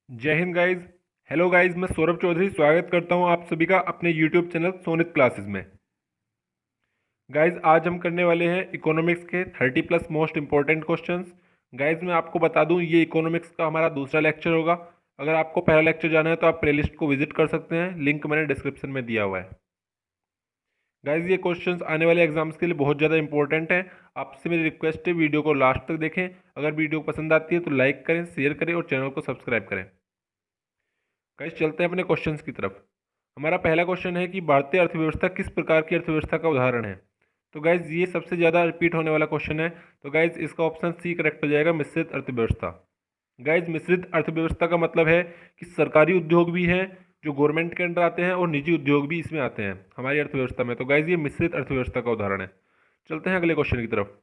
जय Hind guys. Hello guys, मैं सौरभ चौधरी स्वागत करता हूं आप सभी का अपने यूट्यूब चैनल सोनित क्लासेस में। गाइज आज हम करने वाले हैं इकोनॉमिक्स के 30+ मोस्ट इंपॉर्टेंट क्वेश्चंस। गाइज मैं आपको बता दूं, ये इकोनॉमिक्स का हमारा दूसरा लेक्चर होगा। अगर आपको पहला लेक्चर जाना है तो आप प्लेलिस्ट को विजिट कर सकते हैं, लिंक मैंने डिस्क्रिप्शन में दिया हुआ है। गाइज ये क्वेश्चंस आने वाले एग्जाम्स के लिए बहुत ज़्यादा इंपॉर्टेंट हैं। आपसे मेरी रिक्वेस्ट है, वीडियो को लास्ट तक देखें। अगर वीडियो पसंद आती है तो लाइक करें, शेयर करें और चैनल को सब्सक्राइब करें। गाइस चलते हैं अपने क्वेश्चंस की तरफ। हमारा पहला क्वेश्चन है कि भारतीय अर्थव्यवस्था किस प्रकार की अर्थव्यवस्था का उदाहरण है। तो गाइज ये सबसे ज़्यादा रिपीट होने वाला क्वेश्चन है। तो गाइज इसका ऑप्शन सी करेक्ट हो जाएगा, मिश्रित अर्थव्यवस्था। गाइज मिश्रित अर्थव्यवस्था का मतलब है कि सरकारी उद्योग भी हैं जो गवर्नमेंट के अंडर आते हैं और निजी उद्योग भी इसमें आते हैं हमारी अर्थव्यवस्था में। तो गाइज ये मिश्रित अर्थव्यवस्था का उदाहरण है। चलते हैं अगले क्वेश्चन की तरफ।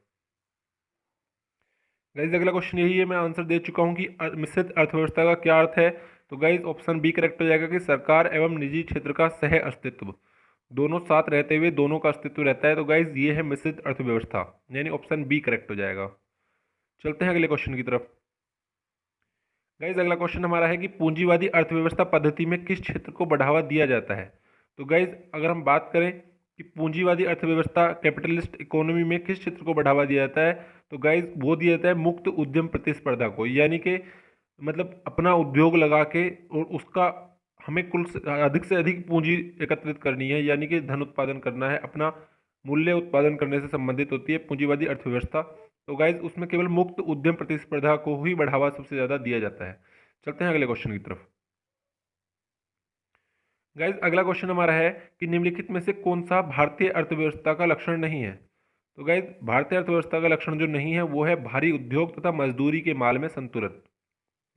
गाइज अगला क्वेश्चन यही है, मैं आंसर दे चुका हूँ कि मिश्रित अर्थव्यवस्था का क्या अर्थ है। तो गाइज ऑप्शन बी करेक्ट हो जाएगा कि सरकार एवं निजी क्षेत्र का सह अस्तित्व, दोनों साथ रहते हुए दोनों का अस्तित्व रहता है। तो गाइज ये है मिश्रित अर्थव्यवस्था, यानी ऑप्शन बी करेक्ट हो जाएगा। चलते हैं अगले क्वेश्चन की तरफ। गाइज अगला क्वेश्चन हमारा है कि पूंजीवादी अर्थव्यवस्था पद्धति में किस क्षेत्र को बढ़ावा दिया जाता है। तो गाइज अगर हम बात करें कि पूंजीवादी अर्थव्यवस्था कैपिटलिस्ट इकोनॉमी में किस क्षेत्र को बढ़ावा दिया जाता है, तो गाइज वो दिया जाता है मुक्त उद्यम प्रतिस्पर्धा को। यानी कि मतलब अपना उद्योग लगा के और उसका हमें अधिक से अधिक पूंजी एकत्रित करनी है, यानी कि धन उत्पादन करना है, अपना मूल्य उत्पादन करने से संबंधित होती है पूंजीवादी अर्थव्यवस्था। तो गाइज उसमें केवल मुक्त उद्यम प्रतिस्पर्धा को ही बढ़ावा सबसे ज़्यादा दिया जाता है। चलते हैं अगले क्वेश्चन की तरफ। गाइज अगला क्वेश्चन हमारा है कि निम्नलिखित में से कौन सा भारतीय अर्थव्यवस्था का लक्षण नहीं है। तो गाइज भारतीय अर्थव्यवस्था का लक्षण जो नहीं है वो है भारी उद्योग तथा मजदूरी के माल में संतुलन।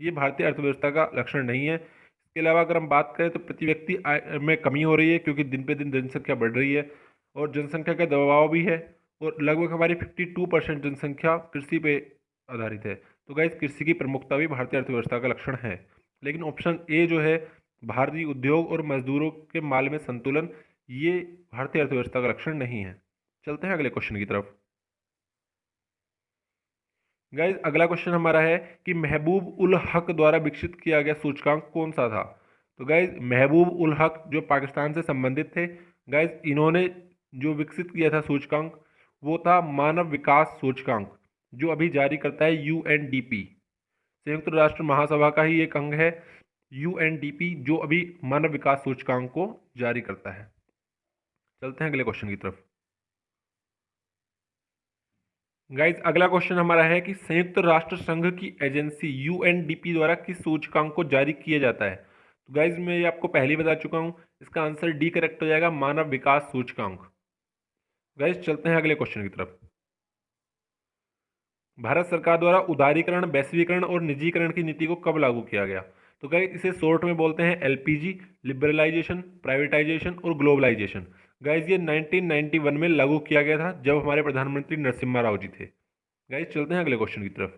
ये भारतीय अर्थव्यवस्था का लक्षण नहीं है। इसके अलावा अगर हम बात करें तो प्रति व्यक्ति आय में कमी हो रही है, क्योंकि दिन पे दिन जनसंख्या बढ़ रही है और जनसंख्या का दबाव भी है। और लगभग हमारी 52% जनसंख्या कृषि पे आधारित है। तो गाइज कृषि की प्रमुखता भी भारतीय अर्थव्यवस्था का लक्षण है। लेकिन ऑप्शन ए जो है भारी उद्योग और मजदूरों के माल में संतुलन, ये भारतीय अर्थव्यवस्था का लक्षण नहीं है। चलते हैं अगले क्वेश्चन की तरफ। गाइज अगला क्वेश्चन हमारा है कि महबूब उल हक द्वारा विकसित किया गया सूचकांक कौन सा था। तो गाइज महबूब उल हक जो पाकिस्तान से संबंधित थे, गाइज इन्होंने जो विकसित किया था सूचकांक वो था मानव विकास सूचकांक, जो अभी जारी करता है यूएनडीपी। संयुक्त राष्ट्र महासभा का ही एक अंग है यूएनडीपी, जो अभी मानव विकास सूचकांक को जारी करता है। चलते हैं अगले क्वेश्चन की तरफ। गाइज अगला क्वेश्चन हमारा है कि संयुक्त राष्ट्र संघ की एजेंसी यूएनडीपी द्वारा किस सूचकांक को जारी किया जाता है। तो गाइज मैं ये आपको पहले ही बता चुका हूं, इसका आंसर डी करेक्ट हो जाएगा, मानव विकास सूचकांक। गाइज चलते हैं अगले क्वेश्चन की तरफ। भारत सरकार द्वारा उदारीकरण, वैश्वीकरण और निजीकरण की नीति को कब लागू किया गया। तो गाइज इसे शॉर्ट में बोलते हैं एलपीजी, लिबरलाइजेशन, प्राइवेटाइजेशन और ग्लोबलाइजेशन। गाइज ये 1991 में लागू किया गया था, जब हमारे प्रधानमंत्री नरसिम्हा राव जी थे। गाइज चलते हैं अगले क्वेश्चन की तरफ।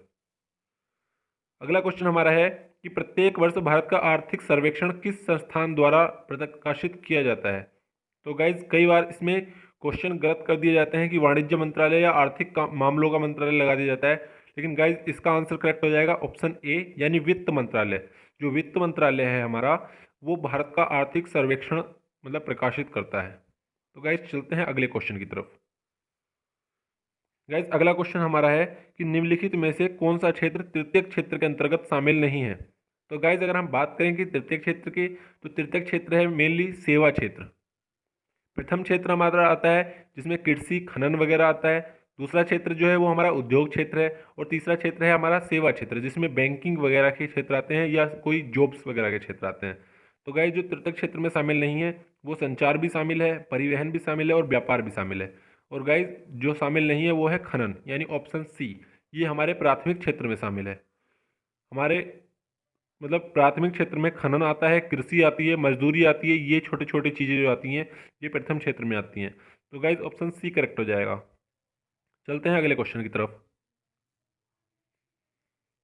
अगला क्वेश्चन हमारा है कि प्रत्येक वर्ष भारत का आर्थिक सर्वेक्षण किस संस्थान द्वारा प्रकाशित किया जाता है। तो गाइज कई बार इसमें क्वेश्चन गलत कर दिए जाते हैं कि वाणिज्य मंत्रालय या आर्थिक मामलों का मंत्रालय लगा दिया जाता है। लेकिन गाइज इसका आंसर करेक्ट हो जाएगा ऑप्शन ए, यानी वित्त मंत्रालय। जो वित्त मंत्रालय है हमारा, वो भारत का आर्थिक सर्वेक्षण मतलब प्रकाशित करता है। तो गाइज चलते हैं अगले क्वेश्चन की तरफ। गाइज अगला क्वेश्चन हमारा है कि निम्नलिखित में से कौन सा क्षेत्र तृतीयक क्षेत्र के अंतर्गत शामिल नहीं है। तो गाइज अगर हम बात करें कि तृतीयक क्षेत्र की, तो तृतीयक क्षेत्र है मेनली सेवा क्षेत्र। प्रथम क्षेत्र हमारा आता है जिसमें कृषि खनन वगैरह आता है। दूसरा क्षेत्र जो है वो हमारा उद्योग क्षेत्र है। और तीसरा क्षेत्र है हमारा सेवा क्षेत्र, जिसमें बैंकिंग वगैरह के क्षेत्र आते हैं या कोई जॉब्स वगैरह के क्षेत्र आते हैं। तो गाइज जो तृतीयक क्षेत्र में शामिल नहीं है वो संचार भी शामिल है, परिवहन भी शामिल है और व्यापार भी शामिल है। और गाइज जो शामिल नहीं है वो है खनन, यानी ऑप्शन सी, ये हमारे प्राथमिक क्षेत्र में शामिल है। हमारे मतलब प्राथमिक क्षेत्र में खनन आता है, कृषि आती है, मजदूरी आती है, ये छोटी छोटी चीज़ें जो आती हैं ये प्रथम क्षेत्र में आती हैं। तो गाइज ऑप्शन सी करेक्ट हो जाएगा। चलते हैं अगले क्वेश्चन की तरफ।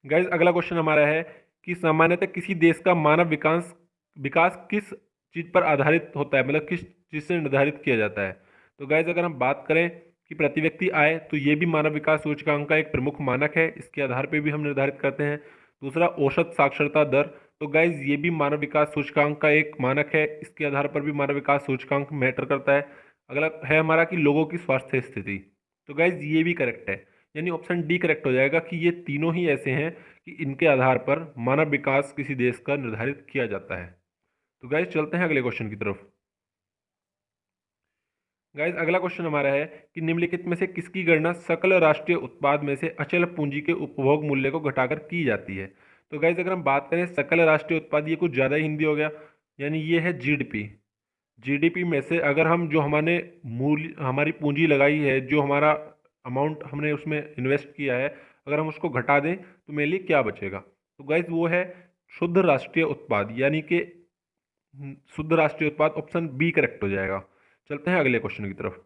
गाइज अगला क्वेश्चन हमारा है कि सामान्यतः किसी देश का मानव विकास विकास किस चीज़ पर आधारित होता है, मतलब किस चीज़ से निर्धारित किया जाता है। तो गाइज अगर हम बात करें कि प्रति व्यक्ति आय, तो ये भी मानव विकास सूचकांक का एक प्रमुख मानक है, इसके आधार पर भी हम निर्धारित करते हैं। दूसरा औसत साक्षरता दर, तो गाइज ये भी मानव विकास सूचकांक का एक मानक है, इसके आधार पर भी मानव विकास सूचकांक मैटर करता है। अगला है हमारा कि लोगों की स्वास्थ्य स्थिति, तो गाइज ये भी करेक्ट है, यानी ऑप्शन डी करेक्ट हो जाएगा कि ये तीनों ही ऐसे हैं कि इनके आधार पर मानव विकास किसी देश का निर्धारित किया जाता है। तो गाइज चलते हैं अगले क्वेश्चन की तरफ। गाइज अगला क्वेश्चन हमारा है कि निम्नलिखित में से किसकी गणना सकल राष्ट्रीय उत्पाद में से अचल पूंजी के उपभोग मूल्य को घटाकर की जाती है। तो गाइज अगर हम बात करें सकल राष्ट्रीय उत्पाद, ये कुछ ज़्यादा हिंदी हो गया, यानी ये है जीडीपी। जीडीपी में से अगर हम जो हमने मूल्य हमारी पूंजी लगाई है, जो हमारा अमाउंट हमने उसमें इन्वेस्ट किया है, अगर हम उसको घटा दें तो मेरे लिए क्या बचेगा। तो गाइज वो है शुद्ध राष्ट्रीय उत्पाद, यानी कि शुद्ध राष्ट्रीय उत्पाद, ऑप्शन बी करेक्ट हो जाएगा। चलते हैं अगले क्वेश्चन की तरफ।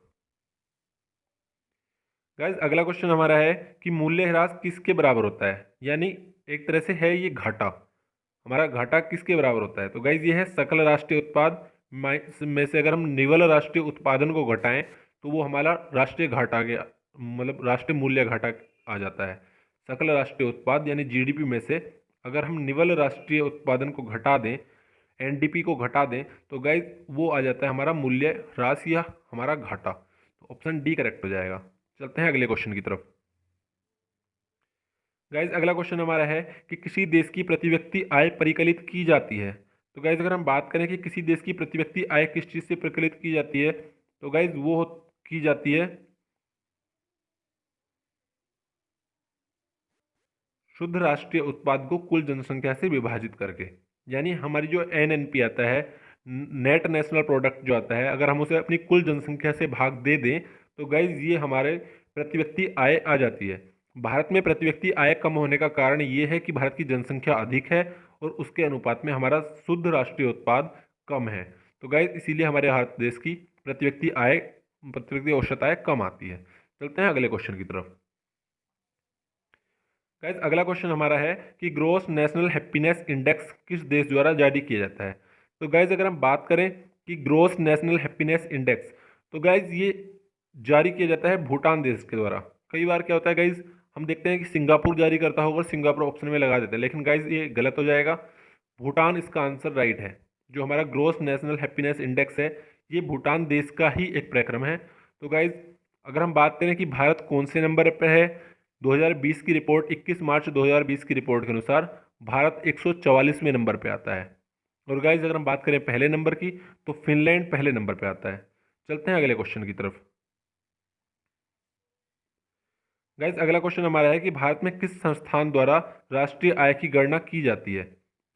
गाइज अगला क्वेश्चन हमारा है कि मूल्य ह्रास किसके बराबर होता है, यानी एक तरह से है ये घाटा, हमारा घाटा किसके बराबर होता है। तो गाइज ये है सकल राष्ट्रीय उत्पाद में से अगर हम निवल राष्ट्रीय उत्पादन को घटाएं तो वो हमारा राष्ट्रीय घाटा गया, मतलब राष्ट्रीय मूल्य घाटा आ जाता है। सकल राष्ट्रीय उत्पाद यानी जीडीपी में से अगर हम निवल राष्ट्रीय उत्पादन को घटा दें, एनडीपी को घटा दें, तो गाइज वो आ जाता है हमारा मूल्य ह्रास या हमारा घाटा। तो ऑप्शन डी करेक्ट हो जाएगा। चलते हैं अगले क्वेश्चन की तरफ। गाइज अगला क्वेश्चन हमारा है कि किसी देश की प्रति व्यक्ति आय परिकलित की जाती है। तो गाइज अगर हम बात करें कि किसी देश की प्रति व्यक्ति आय किस चीज़ से परिकलित की जाती है, तो गाइज वो की जाती है शुद्ध राष्ट्रीय उत्पाद को कुल जनसंख्या से विभाजित करके, यानी हमारी जो एनएनपी आता है, नेट नेशनल प्रोडक्ट जो आता है, अगर हम उसे अपनी कुल जनसंख्या से भाग दे दें तो गाइज ये हमारे प्रति व्यक्ति आय आ जाती है। भारत में प्रति व्यक्ति आय कम होने का कारण ये है कि भारत की जनसंख्या अधिक है और उसके अनुपात में हमारा शुद्ध राष्ट्रीय उत्पाद कम है। तो गाइज इसीलिए हमारे भारत देश की प्रति व्यक्ति औसत आय कम आती है। चलते हैं अगले क्वेश्चन की तरफ। गाइस अगला क्वेश्चन हमारा है कि ग्रोस नेशनल हैप्पीनेस इंडेक्स किस देश द्वारा जारी किया जाता है। तो गाइस अगर हम बात करें कि ग्रोस नेशनल हैप्पीनेस इंडेक्स, तो गाइस ये जारी किया जाता है भूटान देश के द्वारा। कई बार क्या होता है गाइस, हम देखते हैं कि सिंगापुर जारी करता होगा, सिंगापुर ऑप्शन में लगा देते हैं, लेकिन गाइस ये गलत हो जाएगा। भूटान इसका आंसर राइट है। जो हमारा ग्रोस नेशनल हैप्पीनेस इंडेक्स है ये भूटान देश का ही एक प्रक्रम है। तो गाइज अगर हम बात करें कि भारत कौन से नंबर पर है, 2020 की रिपोर्ट 21 मार्च 2020 की रिपोर्ट के अनुसार भारत 144वें नंबर पे आता है। और गाइज अगर हम बात करें पहले नंबर की, तो फिनलैंड पहले नंबर पे आता है। चलते हैं अगले क्वेश्चन की तरफ। गाइज अगला क्वेश्चन हमारा है कि भारत में किस संस्थान द्वारा राष्ट्रीय आय की गणना की जाती है।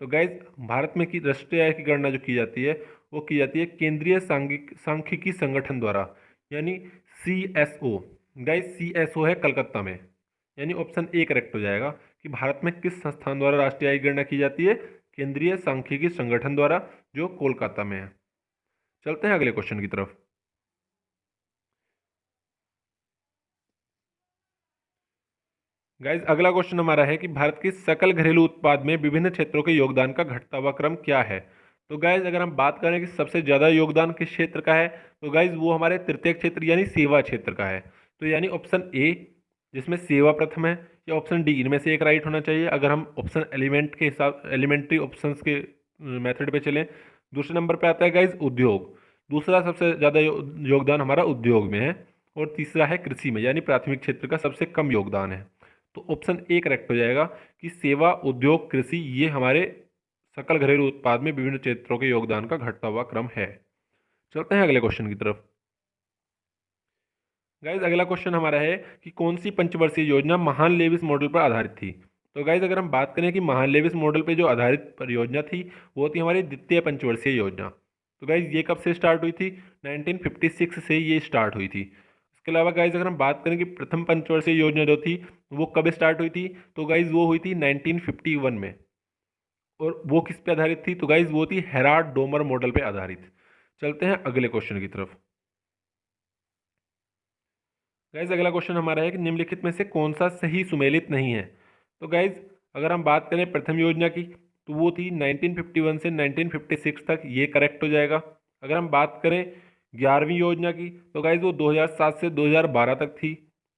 तो गाइज भारत में की राष्ट्रीय आय की गणना जो की जाती है वो की जाती है केंद्रीय सांख्यिकी संगठन द्वारा, यानी CSO। गाइज CSO है कलकत्ता में, यानी ऑप्शन ए करेक्ट हो जाएगा कि भारत में किस संस्थान द्वारा राष्ट्रीय आय की गणना की जाती है, केंद्रीय सांख्यिकी संगठन द्वारा, जो कोलकाता में है। चलते हैं अगले क्वेश्चन की तरफ। गाइज अगला क्वेश्चन हमारा है कि भारत के सकल घरेलू उत्पाद में विभिन्न क्षेत्रों के योगदान का घटता हुआ क्रम क्या है। तो गाइज अगर हम बात करें कि सबसे ज़्यादा योगदान किस क्षेत्र का है, तो गाइज वो हमारे तृतीय क्षेत्र यानी सेवा क्षेत्र का है। तो यानी ऑप्शन ए जिसमें सेवा प्रथम है, या ऑप्शन डी, इनमें से एक राइट होना चाहिए अगर हम ऑप्शन एलिमेंट्री ऑप्शंस के मेथड पे चलें। दूसरे नंबर पे आता है गाइज उद्योग, दूसरा सबसे ज़्यादा योगदान हमारा उद्योग में है, और तीसरा है कृषि में, यानी प्राथमिक क्षेत्र का सबसे कम योगदान है। तो ऑप्शन ए करेक्ट हो जाएगा कि सेवा, उद्योग, कृषि ये हमारे सकल घरेलू उत्पाद में विभिन्न क्षेत्रों के योगदान का घटता हुआ क्रम है। चलते हैं अगले क्वेश्चन की तरफ। गाइज अगला क्वेश्चन हमारा है कि कौन सी पंचवर्षीय योजना महान लेविस मॉडल पर आधारित थी। तो गाइज अगर हम बात करें कि महान लेविस मॉडल पर जो आधारित परियोजना थी वो थी हमारी द्वितीय पंचवर्षीय योजना। तो गाइज ये कब से स्टार्ट हुई थी, 1956 से ये स्टार्ट हुई थी। इसके अलावा गाइज अगर हम बात करें कि प्रथम पंचवर्षीय योजना जो थी वो कब स्टार्ट हुई थी, तो गाइज वो हुई थी 1951 में। और वो किस पे आधारित थी, तो गाइज वो थी हेराल्ड डोमर मॉडल पे आधारित। चलते हैं अगले क्वेश्चन की तरफ। गाइज अगला क्वेश्चन हमारा है कि निम्नलिखित में से कौन सा सही सुमेलित नहीं है। तो गाइज अगर हम बात करें प्रथम योजना की, तो वो थी 1951 से 1956 तक, ये करेक्ट हो जाएगा। अगर हम बात करें 11वीं योजना की, तो गाइज वो 2007 से 2012 तक थी।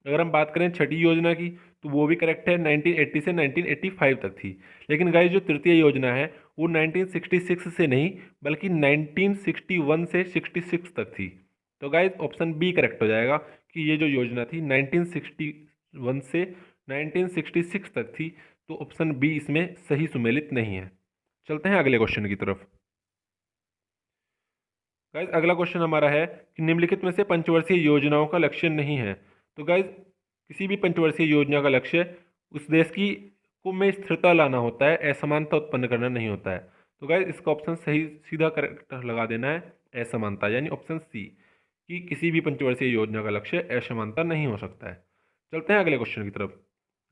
अगर हम बात करें छठी योजना की, तो वो भी करेक्ट है, 1980 से 1985 तक थी। लेकिन गाइस जो तृतीय योजना है वो 1966 से नहीं बल्कि 1961 से 66 तक थी। तो गाइस ऑप्शन बी करेक्ट हो जाएगा कि ये जो योजना थी 1961 से 1966 तक थी। तो ऑप्शन बी इसमें सही सुमेलित नहीं है। चलते हैं अगले क्वेश्चन की तरफ। गाइज अगला क्वेश्चन हमारा है कि निम्नलिखित में से पंचवर्षीय योजनाओं का लक्ष्य नहीं है। तो गाइज किसी भी पंचवर्षीय योजना का लक्ष्य उस देश की को में स्थिरता लाना होता है, असमानता उत्पन्न करना नहीं होता है। तो गाइज इसका ऑप्शन सही सीधा करेक्ट लगा देना है, असमानता, यानी ऑप्शन सी कि किसी भी पंचवर्षीय योजना का लक्ष्य असमानता नहीं हो सकता है। चलते हैं अगले क्वेश्चन की तरफ।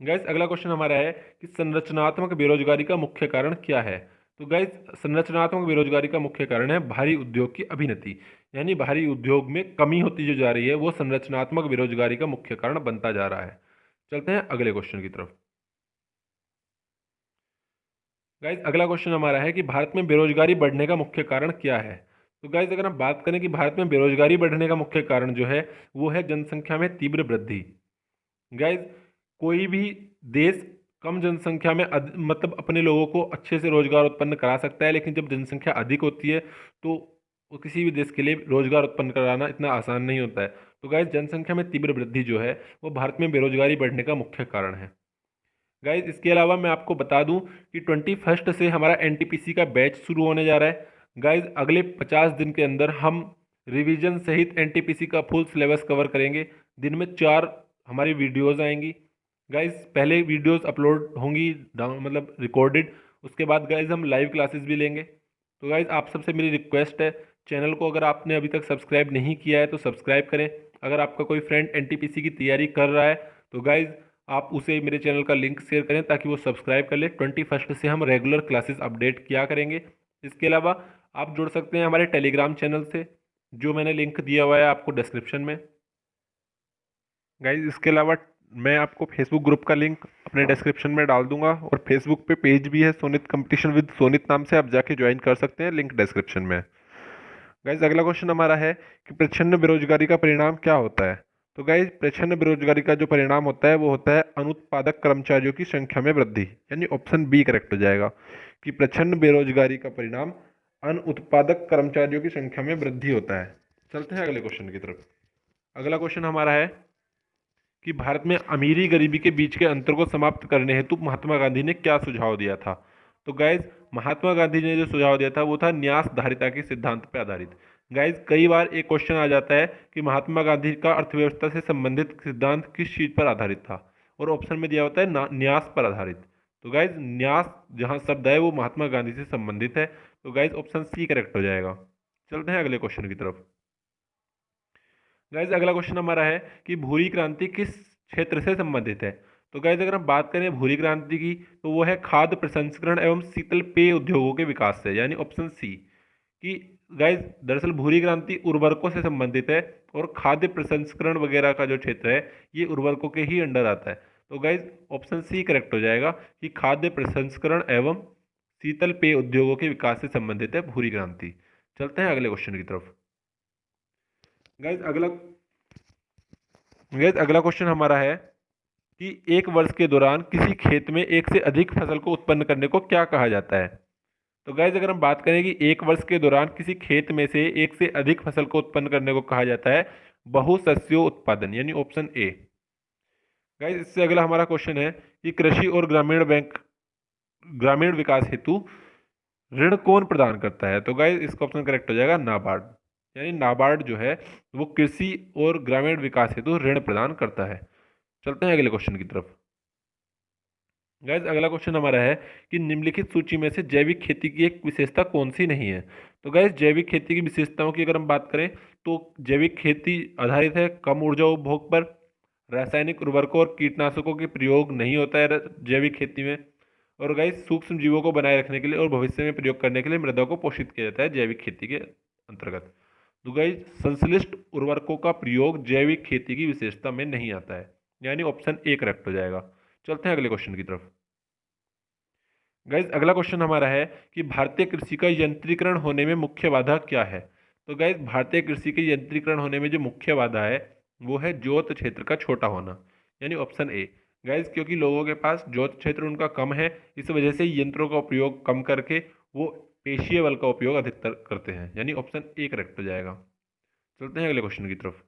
गाइज अगला क्वेश्चन हमारा है कि संरचनात्मक बेरोजगारी का मुख्य कारण क्या है। तो गाइज संरचनात्मक बेरोजगारी का मुख्य कारण है भारी उद्योग की अभिनति, यानी भारी उद्योग में कमी होती जो जा रही है वो संरचनात्मक बेरोजगारी का मुख्य कारण बनता जा रहा है। चलते हैं अगले क्वेश्चन की तरफ। गाइज अगला क्वेश्चन हमारा है कि भारत में बेरोजगारी बढ़ने का मुख्य कारण क्या है। तो गाइज अगर हम बात करें कि भारत में बेरोजगारी बढ़ने का मुख्य कारण जो है वो है जनसंख्या में तीव्र वृद्धि। गाइज कोई भी देश कम जनसंख्या में मतलब अपने लोगों को अच्छे से रोजगार उत्पन्न करा सकता है, लेकिन जब जनसंख्या अधिक होती है तो वो किसी भी देश के लिए रोजगार उत्पन्न कराना इतना आसान नहीं होता है। तो गाइज जनसंख्या में तीव्र वृद्धि जो है वो भारत में बेरोजगारी बढ़ने का मुख्य कारण है। गाइज इसके अलावा मैं आपको बता दूं कि 21 से हमारा एनटीपीसी का बैच शुरू होने जा रहा है। गाइज अगले 50 दिन के अंदर हम रिवीजन सहित एनटीपीसी का फुल सिलेबस कवर करेंगे। दिन में 4 हमारी वीडियोस आएंगी। गाइज पहले वीडियोस अपलोड होंगी मतलब रिकॉर्डेड, उसके बाद गाइज हम लाइव क्लासेस भी लेंगे। तो गाइज आप सबसे मेरी रिक्वेस्ट है, चैनल को अगर आपने अभी तक सब्सक्राइब नहीं किया है तो सब्सक्राइब करें। अगर आपका कोई फ्रेंड एनटीपीसी की तैयारी कर रहा है तो गाइज आप उसे मेरे चैनल का लिंक शेयर करें ताकि वो सब्सक्राइब कर ले। 21 से हम रेगुलर क्लासेस अपडेट किया करेंगे। इसके अलावा आप जुड़ सकते हैं हमारे टेलीग्राम चैनल से, जो मैंने लिंक दिया हुआ है आपको डिस्क्रिप्शन में। गाइज इसके अलावा मैं आपको फेसबुक ग्रुप का लिंक अपने डिस्क्रिप्शन में डाल दूंगा और फेसबुक पे पेज भी है सोनित कंपटीशन विद सोनित नाम से, आप जाके ज्वाइन कर सकते हैं, लिंक डिस्क्रिप्शन में। गाइज अगला क्वेश्चन हमारा है कि प्रच्छन्न बेरोजगारी का परिणाम क्या होता है। तो गाइज प्रच्छन्न बेरोजगारी का जो परिणाम होता है वो होता है अनुत्पादक कर्मचारियों की संख्या में वृद्धि, यानी ऑप्शन बी करेक्ट हो जाएगा कि प्रच्छन्न बेरोजगारी का परिणाम अनुत्पादक कर्मचारियों की संख्या में वृद्धि होता है। चलते हैं अगले क्वेश्चन की तरफ। अगला क्वेश्चन हमारा है कि भारत में अमीरी गरीबी के बीच के अंतर को समाप्त करने हेतु महात्मा गांधी ने क्या सुझाव दिया था। तो गाइज महात्मा गांधी ने जो सुझाव दिया था वो था न्यास धारिता के सिद्धांत पर आधारित। गाइज कई बार एक क्वेश्चन आ जाता है कि महात्मा गांधी का अर्थव्यवस्था से संबंधित सिद्धांत किस चीज पर आधारित था, और ऑप्शन में दिया होता है न्यास पर आधारित। तो गाइज न्यास जहाँ शब्द है वो महात्मा गांधी से संबंधित है। तो गाइज ऑप्शन सी करेक्ट हो जाएगा। चलते हैं अगले क्वेश्चन की तरफ। गाइज अगला क्वेश्चन हमारा है कि भूरी क्रांति किस क्षेत्र से संबंधित है। तो गाइज अगर हम बात करें भूरी क्रांति की तो वो है खाद्य प्रसंस्करण एवं शीतल पेय उद्योगों के विकास से, यानी ऑप्शन सी कि गाइज दरअसल भूरी क्रांति उर्वरकों से संबंधित है और खाद्य प्रसंस्करण वगैरह का जो क्षेत्र है ये उर्वरकों के ही अंडर आता है। तो गाइज ऑप्शन सी करेक्ट हो जाएगा कि खाद्य प्रसंस्करण एवं शीतल पेय उद्योगों के विकास से संबंधित है भूरी क्रांति। चलते हैं अगले क्वेश्चन की तरफ। गाइज अगला क्वेश्चन हमारा है कि एक वर्ष के दौरान किसी खेत में एक से अधिक फसल को उत्पन्न करने को क्या कहा जाता है। तो गाइज अगर हम बात करें कि एक वर्ष के दौरान किसी खेत में से एक से अधिक फसल को उत्पन्न करने को कहा जाता है बहुशस्यो उत्पादन, यानी ऑप्शन ए। गाइज इससे अगला हमारा क्वेश्चन है कि कृषि और ग्रामीण विकास हेतु ऋण कौन प्रदान करता है। तो गाइज इसका ऑप्शन करेक्ट हो जाएगा नाबार्ड, यानी नाबार्ड जो है वो कृषि और ग्रामीण विकास हेतु ऋण प्रदान करता है। चलते हैं अगले क्वेश्चन की तरफ। गाइज अगला क्वेश्चन हमारा है कि निम्नलिखित सूची में से जैविक खेती की एक विशेषता कौन सी नहीं है। तो गाइज जैविक खेती की विशेषताओं की अगर हम बात करें तो जैविक खेती आधारित है कम ऊर्जा उपभोग पर, रासायनिक उर्वरकों और कीटनाशकों के प्रयोग नहीं होता है जैविक खेती में, और गाइज सूक्ष्म जीवों को बनाए रखने के लिए और भविष्य में प्रयोग करने के लिए मृदा को पोषित किया जाता है जैविक खेती के अंतर्गत। तो गाइज संश्लिष्ट उर्वरकों का प्रयोग जैविक खेती की विशेषता में नहीं आता है, यानी ऑप्शन ए करेक्ट हो जाएगा। चलते हैं अगले क्वेश्चन की तरफ। गाइज अगला क्वेश्चन हमारा है कि भारतीय कृषि का यंत्रीकरण होने में मुख्य बाधा क्या है। तो गाइज भारतीय कृषि के यंत्रीकरण होने में जो मुख्य बाधा है वो है जोत क्षेत्र का छोटा होना, यानी ऑप्शन ए। गाइज क्योंकि लोगों के पास ज्योत क्षेत्र उनका कम है, इस वजह से यंत्रों का उपयोग कम करके वो पेशीय बल का उपयोग अधिकतर करते हैं, यानी ऑप्शन ए करेक्ट हो जाएगा। चलते हैं अगले क्वेश्चन की तरफ।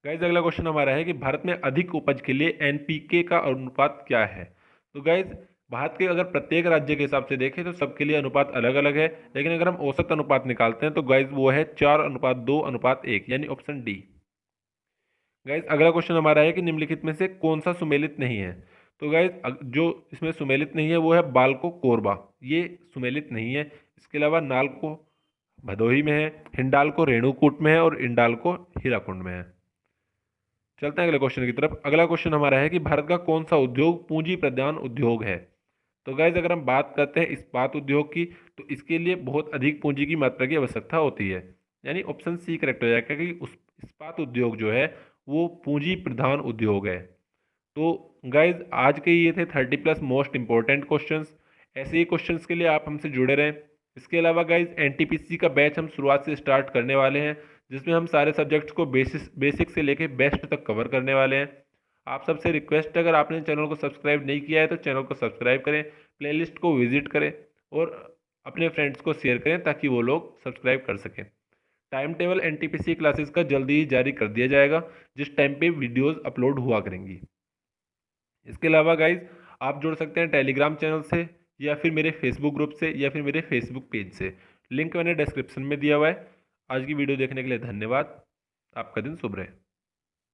गाइज अगला क्वेश्चन हमारा है कि भारत में अधिक उपज के लिए एनपीके का अनुपात क्या है। तो गाइज भारत के अगर प्रत्येक राज्य के हिसाब से देखें तो सबके लिए अनुपात अलग अलग है, लेकिन अगर हम औसत अनुपात निकालते हैं तो गाइज वो है 4:2:1, यानी ऑप्शन डी। गाइज अगला क्वेश्चन हमारा है कि निम्नलिखित में से कौन सा सुमेलित नहीं है। तो गाइज जो इसमें सुमेलित नहीं है वो है बाल्को कोरबा, ये सुमेलित नहीं है। इसके अलावा नालको भदोही में है, हिंडाल्को रेणुकूट में है और इंडाल्को हीराकुंड में है। चलते हैं अगले क्वेश्चन की तरफ। अगला क्वेश्चन हमारा है कि भारत का कौन सा उद्योग पूंजी प्रधान उद्योग है। तो गाइज अगर हम बात करते हैं इस्पात उद्योग की, तो इसके लिए बहुत अधिक पूंजी की मात्रा की आवश्यकता होती है, यानी ऑप्शन सी करेक्ट हो जाएगा कि उस इस्पात उद्योग जो है वो पूंजी प्रधान उद्योग है। तो गाइज आज के ये थे 30+ मोस्ट इंपॉर्टेंट क्वेश्चंस। ऐसे ही क्वेश्चंस के लिए आप हमसे जुड़े रहें। इसके अलावा गाइज एनटीपीसी का बैच हम शुरुआत से स्टार्ट करने वाले हैं, जिसमें हम सारे सब्जेक्ट्स को बेसिक से लेके बेस्ट तक कवर करने वाले हैं। आप सबसे रिक्वेस्ट है, अगर आपने चैनल को सब्सक्राइब नहीं किया है तो चैनल को सब्सक्राइब करें, प्लेलिस्ट को विजिट करें और अपने फ्रेंड्स को शेयर करें ताकि वो लोग सब्सक्राइब कर सकें। टाइम टेबल एनटीपीसी क्लासेस का जल्दी ही जारी कर दिया जाएगा, जिस टाइम पे वीडियोस अपलोड हुआ करेंगी। इसके अलावा गाइज आप जुड़ सकते हैं टेलीग्राम चैनल से, या फिर मेरे फेसबुक ग्रुप से, या फिर मेरे फेसबुक पेज से। लिंक मैंने डिस्क्रिप्शन में दिया हुआ है। आज की वीडियो देखने के लिए धन्यवाद। आपका दिन शुभ रहे।